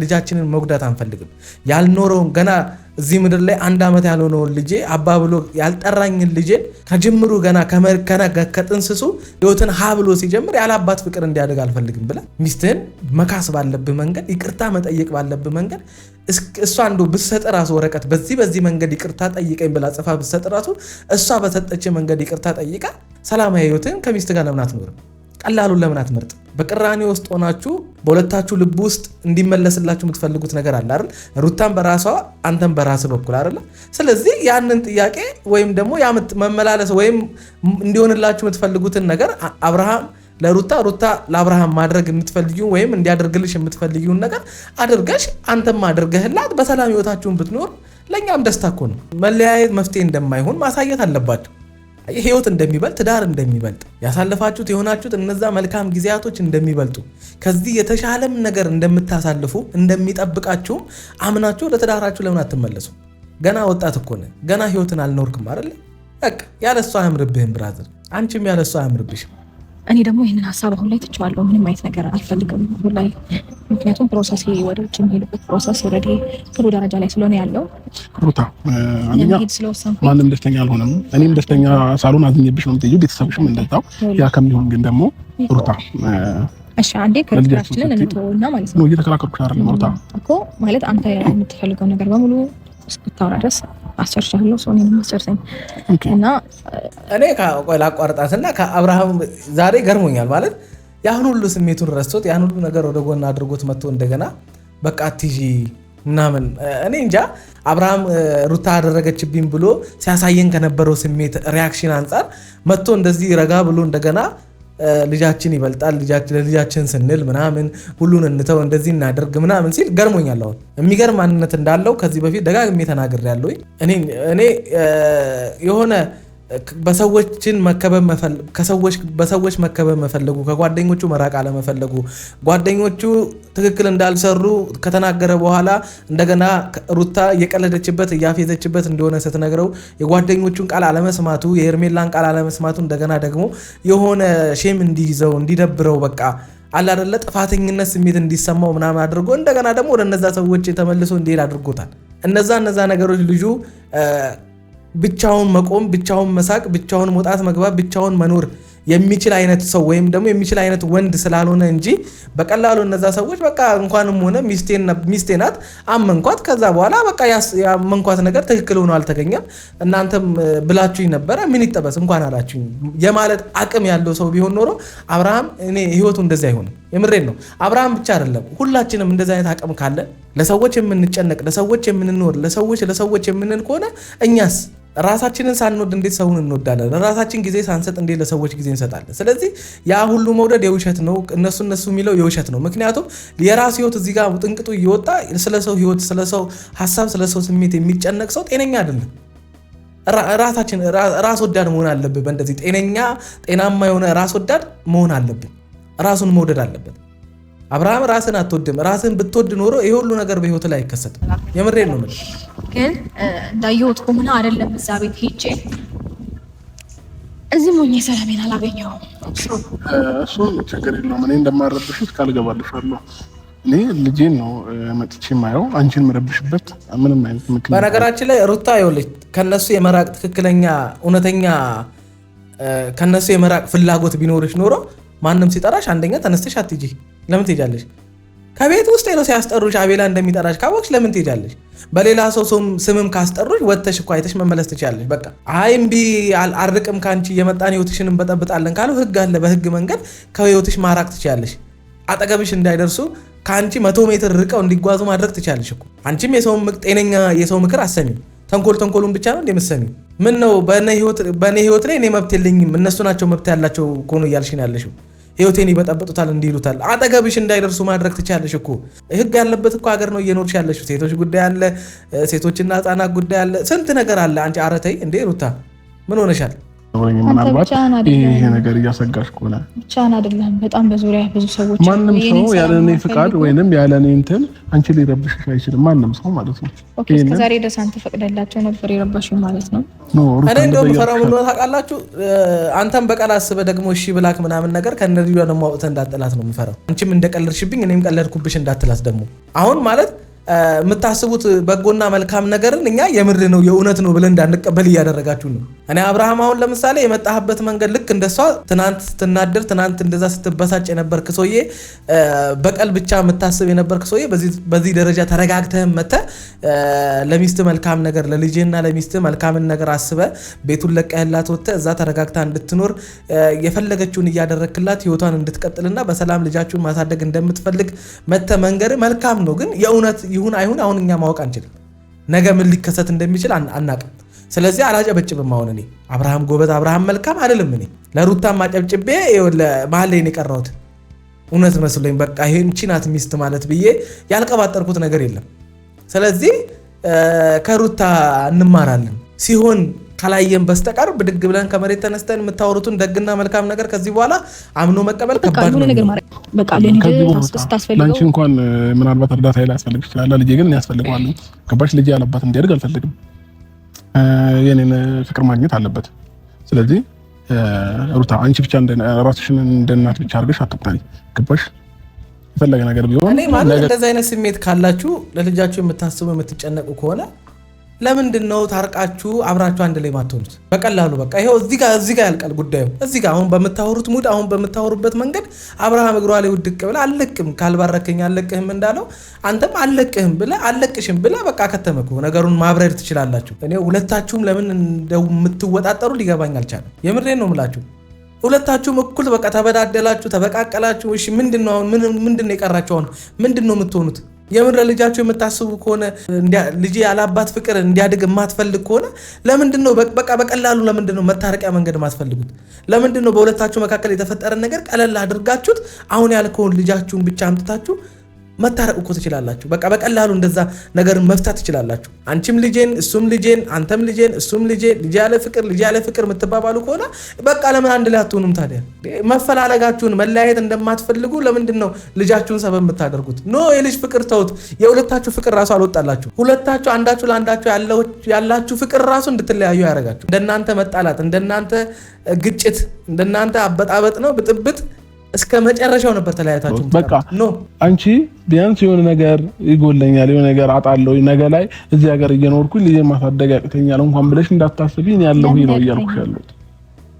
ልጃችንን መጉዳት አንፈልግም። ያልኖረውን ገና እዚህ ምድር ላይ 1 ዓመት ያልሆነውን ልጄ አባ ብሎ ያልጠራኝን ልጄን ከጅምሩ ገና ከጥንስሱ ህይወትን ሀ ብሎ ሲጀምር ያለ አባት ፍቅር እንዲያደግ አልፈልግም ብለህ ሚስትህን መካስ ባለብህ መንገድ ይቅርታ መጠየቅ ባለብህ መንገድ እሷ እንደው ብትሰጥ ራሱ ወረቀት በዚህ መንገድ ይቅርታ ጠይቀኝ ብላ ጽፋ ብትሰጥ ራሱ እሷ በሰጠች መንገድ ይቅርታ ጠይቃ ሰላማዊ ህይወትን ከሚስት ጋር ለምን አትኖርም? ቀላሉን ለምን አትመርጥ? በቅራኔ ውስጥ ሆናችሁ በሁለታችሁ ልብ ውስጥ እንዲመለስላችሁ የምትፈልጉት ነገር አለ አይደል? ሩታን በራሷ አንተን በራስ በኩል አይደል? ስለዚህ ያንን ጥያቄ ወይም ደግሞ መመላለስ ወይም እንዲሆንላችሁ የምትፈልጉትን ነገር አብርሃም ለሩታ ሩታ ለአብርሃም ማድረግ የምትፈልጊው ወይም እንዲያደርግልሽ የምትፈልጊውን ነገር አድርገሽ አንተም አድርገህላት በሰላም ህይወታችሁን ብትኖር ለኛም ደስታ እኮ ነው። መለያየት መፍትሄ እንደማይሆን ማሳየት አለባችሁ። ህይወት እንደሚበልጥ ትዳር እንደሚበልጥ ያሳለፋችሁት የሆናችሁት እነዛ መልካም ጊዜያቶች እንደሚበልጡ ከዚህ የተሻለም ነገር እንደምታሳልፉ እንደሚጠብቃችሁም አምናችሁ ወደ ትዳራችሁ ለምን አትመለሱ? ገና ወጣት እኮ ነህ። ገና ህይወትን አልኖርክም አይደል? በቃ ያለሷ አያምርብህም ብራዘር፣ አንቺም ያለሷ አያምርብሽም። እኔ ደግሞ ይህንን ሀሳብ አሁን ላይ ትቼዋለሁ። ምንም አይነት ነገር አልፈልግም አሁን ላይ፣ ምክንያቱም ፕሮሰስ ወደ ውጭ የሚሄድበት ፕሮሰስ ኦልሬዲ ጥሩ ደረጃ ላይ ስለሆነ ያለው ሩታ፣ ማንም ደስተኛ አልሆነም። እኔም ደስተኛ ሳልሆን አዝኜብሽ ነው የምትሄጂው፣ ቤተሰብሽም እንደዛው። ያ ከሚሆን ግን ደግሞ ሩታ እሺ አንዴ ከልጅራችንን እንተውና ማለት ነው። እየተከራከርኩሽ አይደለም ሩታ እኮ ማለት አንተ የምትፈልገው ነገር በሙሉ እስክታወራ ድረስ አስጨርሻለሁ። ሰው እኔንም አስጨርሰኝ እና እኔ ላቋርጣትና ከአብርሃም ዛሬ ገርሞኛል ማለት ያን ሁሉ ስሜቱን ረስቶት ያን ሁሉ ነገር ወደ ጎን አድርጎት መጥቶ እንደገና በቃ አትይዢ ምናምን እኔ እንጃ አብርሃም ሩታ አደረገችብኝ ብሎ ሲያሳየን ከነበረው ስሜት ሪያክሽን አንጻር መጥቶ እንደዚህ ረጋ ብሎ እንደገና ልጃችን ይበልጣል ለልጃችን ስንል ምናምን ሁሉን እንተው እንደዚህ እናደርግ ምናምን ሲል ገርሞኛል። አሁን የሚገርም ማንነት እንዳለው ከዚህ በፊት ደጋግሜ ተናግሬያለሁ። እኔ የሆነ በሰዎች መከበብ መፈለጉ ከጓደኞቹ መራቅ አለመፈለጉ ጓደኞቹ ትክክል እንዳልሰሩ ከተናገረ በኋላ እንደገና ሩታ እየቀለደችበት እያፌዘችበት እንደሆነ ስትነግረው የጓደኞቹን ቃል አለመስማቱ የሄርሜላን ቃል አለመስማቱ እንደገና ደግሞ የሆነ ሼም እንዲይዘው እንዲደብረው በቃ አለ አይደለ ጥፋተኝነት ስሜት እንዲሰማው ምናምን አድርጎ እንደገና ደግሞ ወደ እነዛ ሰዎች ተመልሶ እንዲሄድ አድርጎታል። እነዛ ነገሮች ልጁ ብቻውን መቆም ብቻውን መሳቅ ብቻውን መውጣት መግባት ብቻውን መኖር የሚችል አይነት ሰው ወይም ደግሞ የሚችል አይነት ወንድ ስላልሆነ እንጂ በቀላሉ እነዛ ሰዎች በቃ እንኳንም ሆነ ሚስቴ ናት አመንኳት ከዛ በኋላ በቃ ያመንኳት ነገር ትክክል ሆኖ አልተገኘም እናንተም ብላችሁኝ ነበረ ምን ይጠበስ እንኳን አላችሁኝ የማለት አቅም ያለው ሰው ቢሆን ኖሮ አብርሃም እኔ ህይወቱ እንደዛ አይሆንም። የምሬን ነው። አብርሃም ብቻ አይደለም ሁላችንም እንደዛ አይነት አቅም ካለ ለሰዎች የምንጨነቅ ለሰዎች የምንኖር ለሰዎች የምንል ከሆነ እኛስ ራሳችንን ሳንወድ እንዴት ሰውን እንወዳለን? ለራሳችን ጊዜ ሳንሰጥ እንዴት ለሰዎች ጊዜ እንሰጣለን? ስለዚህ ያ ሁሉ መውደድ የውሸት ነው። እነሱ የሚለው የውሸት ነው። ምክንያቱም የራስ ህይወት እዚህ ጋር ጥንቅጡ እየወጣ ስለሰው ህይወት ስለሰው ሀሳብ ስለሰው ስሜት የሚጨነቅ ሰው ጤነኛ አይደለም። ራሳችን ራስ ወዳድ መሆን አለብን። በእንደዚህ ጤናማ የሆነ ራስ ወዳድ መሆን አለብን። ራሱን መውደድ አለበት። አብርሃም ራስን አትወድም። ራስን ብትወድ ኖሮ ይሄ ሁሉ ነገር በህይወት ላይ አይከሰትም። የምሬን ነው። ግን እንዳየሁት ከሆነ አይደለም እዛ ቤት ሄጄ እዚህ ሞኝ ሰላሜን አላገኘሁም። እሱ ችግር የለውም። እኔ እንደማረብሽት ቃል እገባልሻለሁ። እኔ ልጄን ነው መጥቼ የማየው። አንቺን የምረብሽበት ምንም አይነት ምክንያት በነገራችን ላይ ሩታ ይኸውልሽ ከነሱ የመራቅ ትክክለኛ እውነተኛ ከነሱ የመራቅ ፍላጎት ቢኖርሽ ኖሮ ማንም ሲጠራሽ አንደኛ ተነስተሽ አትጂ። ለምን ትሄጃለሽ? ከቤት ውስጥ ነው ሲያስጠሩሽ አቤላ እንደሚጠራሽ ካወቅሽ ለምን ትሄጃለሽ? በሌላ ሰው ስምም ካስጠሩሽ ወጥተሽ እኮ አይተሽ መመለስ ትችያለሽ። በቃ አይ እምቢ አልርቅም ካንቺ የመጣን ህይወትሽን እንበጠብጣለን ካሉ ህግ አለ። በህግ መንገድ ከህይወትሽ ማራቅ ትችያለሽ። አጠገብሽ እንዳይደርሱ ካንቺ 100 ሜትር ርቀው እንዲጓዙ ማድረግ ትችያለሽ እኮ። አንቺም ጤነኛ የሰው ምክር አሰሚም ተንኮሉን ብቻ ነው እንደምትሰሚው። ምን ነው በእኔ ህይወት ላይ እኔ መብት የለኝም እነሱ ናቸው መብት ያላቸው እኮ ነው እያልሽ ነው ያለሽው። ህይወቴን ይበጠብጡታል እንዲሉታል አጠገብሽ እንዳይደርሱ ማድረግ ትችያለሽ እኮ። ህግ ያለበት እኮ ሀገር ነው እየኖርሽ ያለሽው። ሴቶች ጉዳይ አለ፣ ሴቶችና ህፃናት ጉዳይ አለ፣ ስንት ነገር አለ። አንቺ አረተይ እንዴ ሩታ ምን ሆነሻል? ምናልባት ይሄ ነገር እያሰጋሽ ከሆነ ብቻህን አይደለም። በጣም በዙሪያ ብዙ ሰዎች ማንም ሰው ያለ እኔ ፍቃድ ወይንም ያለ እኔ እንትን አንቺ ሊረብሽሽ አይችልም። ማንም ሰው ማለት ነው። ኦኬ እስከዛሬ ድረስ አንተ ፈቅደላቸው ነበር የረባሽው ማለት ነው። እኔ እንደውም ፈራው ምን ነው ታውቃላችሁ? አንተም በቀል አስበህ ደግሞ እሺ ብላክ ምናምን ነገር ከነዚህ ጋር ደግሞ አውጥተህ እንዳጠላት ነው የምፈራው። አንቺም እንደቀለድሽብኝ እኔም ቀለድኩብሽ እንዳትላት ደግሞ አሁን ማለት የምታስቡት በጎና መልካም ነገርን እኛ የምር ነው የእውነት ነው ብለን እንዳንቀበል እያደረጋችሁ ነው። እኔ አብርሃም አሁን ለምሳሌ የመጣህበት መንገድ ልክ እንደሷ ትናንት ስትናደር ትናንት እንደዛ ስትበሳጭ የነበርክ ሰውዬ በቀል ብቻ የምታስብ የነበርክ ሰውዬ በዚህ ደረጃ ተረጋግተህ መተህ ለሚስት መልካም ነገር ለልጅና ለሚስት መልካምን ነገር አስበህ ቤቱን ለቀህላት ወጥተህ እዛ ተረጋግታ እንድትኖር የፈለገችውን እያደረክላት ህይወቷን እንድትቀጥልና በሰላም ልጃችሁን ማሳደግ እንደምትፈልግ መተህ መንገድ መልካም ነው። ግን የእውነት ይሁን አይሁን አሁን እኛ ማወቅ አንችልም። ነገ ምን ሊከሰት እንደሚችል አናቅም። ስለዚህ አላጨበጭብም። አሁን እኔ አብርሃም ጎበዝ አብርሃም መልካም አይደለም። እኔ ለሩታም ማጨብጭቤ መሀል ላይ የቀረሁት እውነት መስሎኝ በቃ ይሄንቺ ናት ሚስት ማለት ብዬ ያልቀባጠርኩት ነገር የለም። ስለዚህ ከሩታ እንማራለን። ሲሆን ካላየን በስተቀር ብድግ ብለን ከመሬት ተነስተን የምታወሩትን ደግና መልካም ነገር ከዚህ በኋላ አምኖ መቀበል ከባድ ነው። በቃ ለልጅ እንኳን ምናልባት እርዳታ ያስፈልግ ይችላል። ልጄ ግን ያስፈልገዋል። ገባሽ? ልጄ ያለባት እንዲያድግ አልፈልግም። የኔን ፍቅር ማግኘት አለበት። ስለዚህ ሩታ አንቺ ብቻ ራስሽን እንደ እናት ብቻ አድርገሽ አትቁጠሪ። ገባሽ? የፈለገ ነገር ቢሆን እኔ ማለት እንደዚህ አይነት ስሜት ካላችሁ ለልጃችሁ የምታስቡ የምትጨነቁ ከሆነ ለምንድን ነው ታርቃችሁ አብራችሁ አንድ ላይ ማትሆኑት? በቀላሉ በቃ ይሄው እዚህ ጋር ያልቃል ጉዳዩ። እዚህ ጋር አሁን በምታወሩት ሙድ አሁን በምታወሩበት መንገድ አብርሃም እግሯ ላይ ውድቅ ብለ አለቅም ካልባረከኝ አለቅህም እንዳለው አንተም አለቅህም ብለ አለቅሽም ብለ በቃ ከተመኩ ነገሩን ማብረድ ትችላላችሁ። እኔ ሁለታችሁም ለምን እንደው የምትወጣጠሩ ሊገባኝ አልቻለም። የምሬን ነው የምላችሁ። ሁለታችሁም እኩል በቃ ተበዳደላችሁ፣ ተበቃቀላችሁ። እሺ ምንድነው አሁን ምንድነው የቀራችሁ? አሁን ምንድነው የምትሆኑት? የምን ለልጃችሁ የምታስቡ ከሆነ ልጅ ያላባት ፍቅር እንዲያድግ የማትፈልግ ከሆነ ለምንድነው በቃ በቀላሉ ለምንድነው መታረቂያ መንገድ ማትፈልጉት? ለምንድነው በሁለታችሁ መካከል የተፈጠረ ነገር ቀለል አድርጋችሁት አሁን ያልከውን ልጃችሁን ብቻ አምጥታችሁ መታረቅ እኮ ትችላላችሁ። በቃ በቀላሉ እንደዛ ነገር መፍታት ትችላላችሁ። አንቺም ልጄን እሱም ልጄን አንተም ልጄን እሱም ልጄን ልጅ ያለ ፍቅር የምትባባሉ ከሆነ በቃ ለምን አንድ ላይ አትሆኑም ታዲያ? መፈላለጋችሁን መለያየት እንደማትፈልጉ ለምንድን ነው ልጃችሁን ሰበብ የምታደርጉት? ኖ የልጅ ፍቅር ተውት። የሁለታችሁ ፍቅር ራሱ አልወጣላችሁ። ሁለታችሁ አንዳችሁ ለአንዳችሁ ያላችሁ ፍቅር ራሱ እንድትለያዩ ያደርጋችሁ። እንደናንተ መጣላት፣ እንደናንተ ግጭት፣ እንደናንተ አበጣበጥ ነው ብጥብጥ እስከ መጨረሻው ነበር ተለያይታችሁ። በቃ አንቺ ቢያንስ የሆነ ነገር ይጎለኛል፣ የሆነ ነገር አጣለው፣ ነገ ላይ እዚህ ሀገር እየኖርኩኝ ልጄን ማሳደግ ያቅተኛል እንኳን ብለሽ እንዳታስቢ ነው ያለው ነው እያልኩሽ ያለሁት።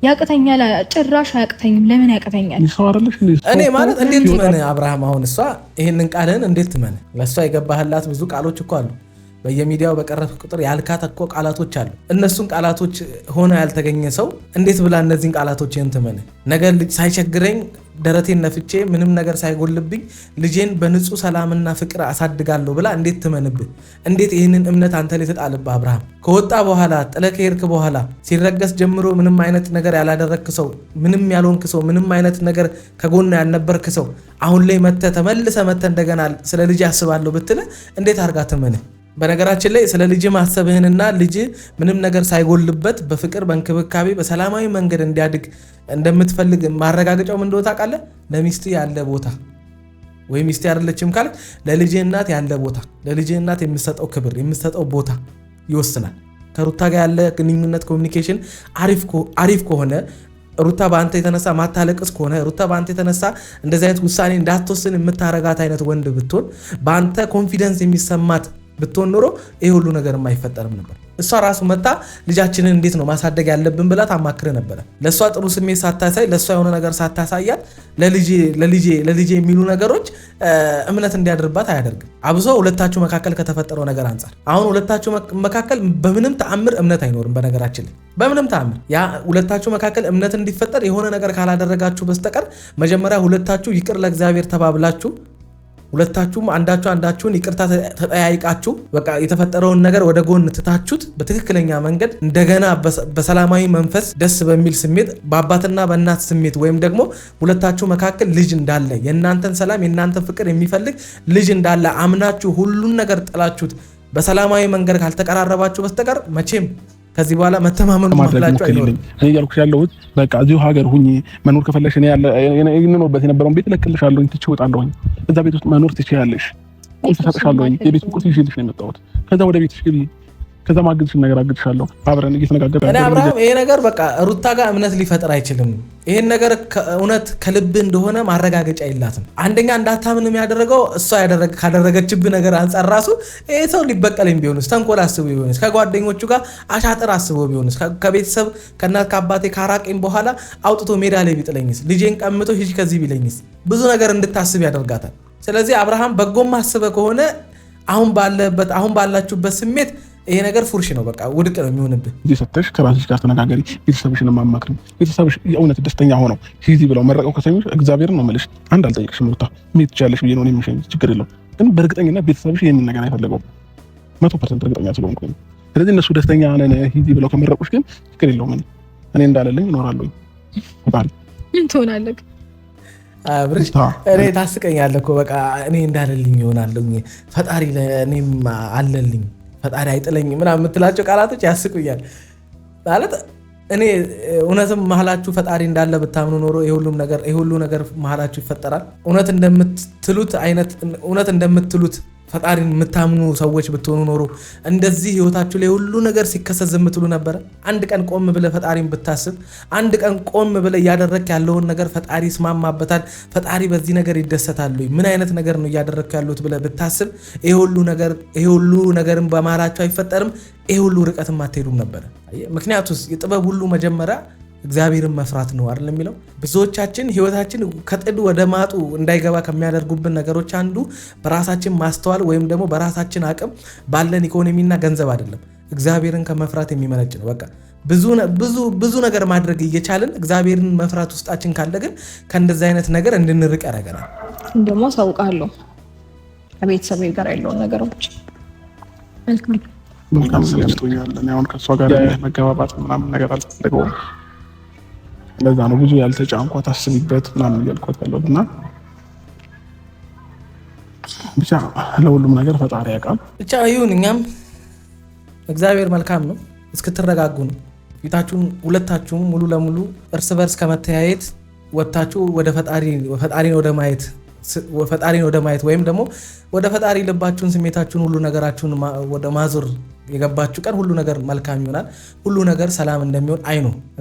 ያቅተኛል፣ ጭራሽ አያቅተኝም። ለምን ያቅተኛል? ይሰው አይደለሽ እንዴ? እኔ ማለት እንዴት ትመን አብርሃም? አሁን እሷ ይሄንን ቃልህን እንዴት ትመን? ለእሷ የገባህላት ብዙ ቃሎች እኮ አሉ። በየሚዲያው በቀረፍ ቁጥር ያልካት እኮ ቃላቶች አሉ። እነሱን ቃላቶች ሆነ ያልተገኘ ሰው እንዴት ብላ እነዚህን ቃላቶች ትመን? ነገር ሳይቸግረኝ ደረቴን ነፍቼ ምንም ነገር ሳይጎልብኝ ልጄን በንጹህ ሰላምና ፍቅር አሳድጋለሁ ብላ እንዴት ትመንብህ? እንዴት ይህንን እምነት አንተ ላይ ተጣልብህ? አብርሃም ከወጣ በኋላ ጥለህ ከሄድክ በኋላ ሲረገስ ጀምሮ ምንም አይነት ነገር ያላደረግክ ሰው፣ ምንም ያልሆንክ ሰው፣ ምንም አይነት ነገር ከጎና ያልነበርክ ሰው አሁን ላይ ተመልሰ እንደገና ስለ ልጅ ያስባለሁ ብትልህ እንዴት አድርጋ ትመንህ? በነገራችን ላይ ስለ ልጅ ማሰብህንና ልጅ ምንም ነገር ሳይጎልበት በፍቅር በእንክብካቤ በሰላማዊ መንገድ እንዲያድግ እንደምትፈልግ ማረጋገጫው ምን እንደሆነ ታውቃለህ? ለሚስት ያለ ቦታ ወይ ሚስት አይደለችም ካልክ ለልጅ እናት ያለ ቦታ፣ ለልጅ እናት የምትሰጠው ክብር የምትሰጠው ቦታ ይወስናል። ከሩታ ጋር ያለ ግንኙነት ኮሚኒኬሽን አሪፍ ከሆነ ሩታ በአንተ የተነሳ ማታለቅስ ከሆነ ሩታ በአንተ የተነሳ እንደዚህ አይነት ውሳኔ እንዳትወስን የምታረጋት አይነት ወንድ ብትሆን በአንተ ኮንፊደንስ የሚሰማት ብትሆን ኖሮ ይሄ ሁሉ ነገር የማይፈጠርም ነበር። እሷ ራሱ መጣ ልጃችንን እንዴት ነው ማሳደግ ያለብን ብላ ታማክረ ነበረ። ለእሷ ጥሩ ስሜት ሳታሳይ፣ ለእሷ የሆነ ነገር ሳታሳያት ለልጄ የሚሉ ነገሮች እምነት እንዲያድርባት አያደርግም። አብሶ ሁለታችሁ መካከል ከተፈጠረው ነገር አንጻር አሁን ሁለታችሁ መካከል በምንም ተአምር እምነት አይኖርም። በነገራችን ላይ በምንም ተአምር ያ ሁለታችሁ መካከል እምነት እንዲፈጠር የሆነ ነገር ካላደረጋችሁ በስተቀር መጀመሪያ ሁለታችሁ ይቅር ለእግዚአብሔር ተባብላችሁ ሁለታችሁም አንዳችሁን ይቅርታ ተጠያይቃችሁ በቃ የተፈጠረውን ነገር ወደ ጎን ትታችሁት በትክክለኛ መንገድ እንደገና በሰላማዊ መንፈስ ደስ በሚል ስሜት በአባትና በእናት ስሜት ወይም ደግሞ ሁለታችሁ መካከል ልጅ እንዳለ የእናንተን ሰላም የእናንተን ፍቅር የሚፈልግ ልጅ እንዳለ አምናችሁ ሁሉን ነገር ጥላችሁት በሰላማዊ መንገድ ካልተቀራረባችሁ በስተቀር መቼም ከዚህ በኋላ መተማመኑ ማጥላችሁ አይኖርም። እኔ ያልኩሽ ያለሁት በቃ እዚሁ ሀገር ሁኚ መኖር ከፈለሽ እኔ የምኖርበት የነበረውን ቤት እለቅልሻለሁ፣ ትቼ እወጣለሁ። እዛ ቤት ውስጥ መኖር ትችያለሽ። ቁልፍ እሰጥሻለሁ። የቤት ቁልፍ ይዤልሽ ነው የመጣሁት። ከዛ ወደ ቤትሽ ግቢ። ከዛ ማግዝሽ ነገር አግዝሻለሁ። አብረን እየተነጋገርን እኔ አብርሃም ይሄ ነገር በቃ ሩታ ጋር እምነት ሊፈጥር አይችልም። ይሄን ነገር ከእውነት ከልብ እንደሆነ ማረጋገጫ የላትም። አንደኛ እንዳታምንም ያደረገው እሷ ካደረገችብህ ነገር አንጻር ራሱ ይሄ ሰው ሊበቀለኝ ቢሆንስ፣ ተንኮል አስቦ ቢሆንስ፣ ከጓደኞቹ ጋር አሻጥር አስቦ ቢሆንስ፣ ከቤተሰብ ከእናት ከአባቴ ካራቄም በኋላ አውጥቶ ሜዳ ላይ ቢጥለኝስ፣ ልጄን ቀምቶ ሂጂ ከዚህ ቢለኝስ፣ ብዙ ነገር እንድታስብ ያደርጋታል። ስለዚህ አብርሃም በጎም አስበህ ከሆነ አሁን ባላችሁበት ስሜት ይሄ ነገር ፉርሽ ነው፣ በቃ ውድቅ ነው የሚሆንብህ። እዚህ ሰተሽ ከራስሽ ጋር ተነጋገሪ፣ ቤተሰብሽን ማማክሪ። ቤተሰብሽ የእውነት ደስተኛ ሆነው ሂጂ ብለው መረቀው ከሰኞች እግዚአብሔርን ነው የምልሽ። አንድ አልጠይቅሽም ሩታ ምን ትችያለሽ ብዬ ነው የሚሸኝ፣ ችግር የለውም። ግን በእርግጠኝነት ቤተሰብሽ ይሄንን ነገር አይፈልገውም 100% እርግጠኛ ስለሆንኩ። ስለዚህ እነሱ ደስተኛ ነን ሂጂ ብለው ከመረቁሽ ግን ችግር የለውም። እኔ እንዳለልኝ እኖራለሁ። ባል ምን ትሆናለህ? አብርሽ እኔ ታስቀኛለህ እኮ በቃ እኔ እንዳለልኝ ይሆናለሁ፣ ፈጣሪ ለእኔም አለልኝ፣ ፈጣሪ አይጥለኝ ምናምን የምትላቸው ቃላቶች ያስቁኛል። ማለት እኔ እውነትም መሀላችሁ ፈጣሪ እንዳለ ብታምኑ ኖሮ ይሄ ሁሉ ነገር መሀላችሁ ይፈጠራል። እውነት እንደምትሉት ፈጣሪን የምታምኑ ሰዎች ብትሆኑ ኖሮ እንደዚህ ህይወታችሁ ላይ ሁሉ ነገር ሲከሰት ዝም ትሉ ነበረ? አንድ ቀን ቆም ብለህ ፈጣሪን ብታስብ፣ አንድ ቀን ቆም ብለህ እያደረክ ያለውን ነገር ፈጣሪ ይስማማበታል፣ ፈጣሪ በዚህ ነገር ይደሰታል፣ ምን አይነት ነገር ነው እያደረክ ያሉት ብለህ ብታስብ ይሄ ሁሉ ነገርን በመሃላችሁ አይፈጠርም፣ ይሄ ሁሉ ርቀትም አትሄዱም ነበረ። ምክንያቱም የጥበብ ሁሉ መጀመሪያ እግዚአብሔርን መፍራት ነው አይደል የሚለው። ብዙዎቻችን ህይወታችን ከጥድ ወደ ማጡ እንዳይገባ ከሚያደርጉብን ነገሮች አንዱ በራሳችን ማስተዋል ወይም ደግሞ በራሳችን አቅም ባለን ኢኮኖሚና ገንዘብ አይደለም፣ እግዚአብሔርን ከመፍራት የሚመነጭ ነው። በቃ ብዙ ነገር ማድረግ እየቻልን እግዚአብሔርን መፍራት ውስጣችን ካለ ግን ከእንደዚህ አይነት ነገር እንድንርቅ ያደርገናል። ደግሞ አሳውቃለሁ ከቤተሰቤ ጋር ያለውን ነገሮች መልካም ስለምትሆኛል። አሁን ከእሷ ጋር መገባባት ምናምን ነገር አልፈልገውም። ለዛ ነው ብዙ ያልተጫንኳት አስቢበት ምናምን እያልኳት ያለሁት እና ብቻ ለሁሉም ነገር ፈጣሪ ያውቃል። ብቻ ይሁን። እኛም እግዚአብሔር መልካም ነው እስክትረጋጉ ነው። ፊታችሁን ሁለታችሁም ሙሉ ለሙሉ እርስ በርስ ከመተያየት ወጥታችሁ ወደ ፈጣሪን ወደ ማየት ወይም ደግሞ ወደ ፈጣሪ ልባችሁን፣ ስሜታችሁን፣ ሁሉ ነገራችሁን ወደ ማዞር የገባችሁ ቀን ሁሉ ነገር መልካም ይሆናል። ሁሉ ነገር ሰላም እንደሚሆን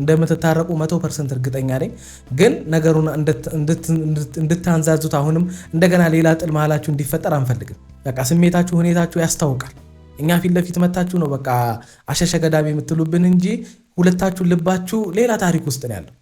እንደምትታረቁ 100% እርግጠኛ ነኝ። ግን ነገሩን እንድታንዛዙት አሁንም እንደገና ሌላ ጥል መሀላችሁ እንዲፈጠር አንፈልግም። በቃ ስሜታችሁ፣ ሁኔታችሁ ያስታውቃል። እኛ ፊት ለፊት መታችሁ ነው በቃ አሸሸ ገዳሚ የምትሉብን እንጂ ሁለታችሁ ልባችሁ ሌላ ታሪክ ውስጥ ነው ያለው።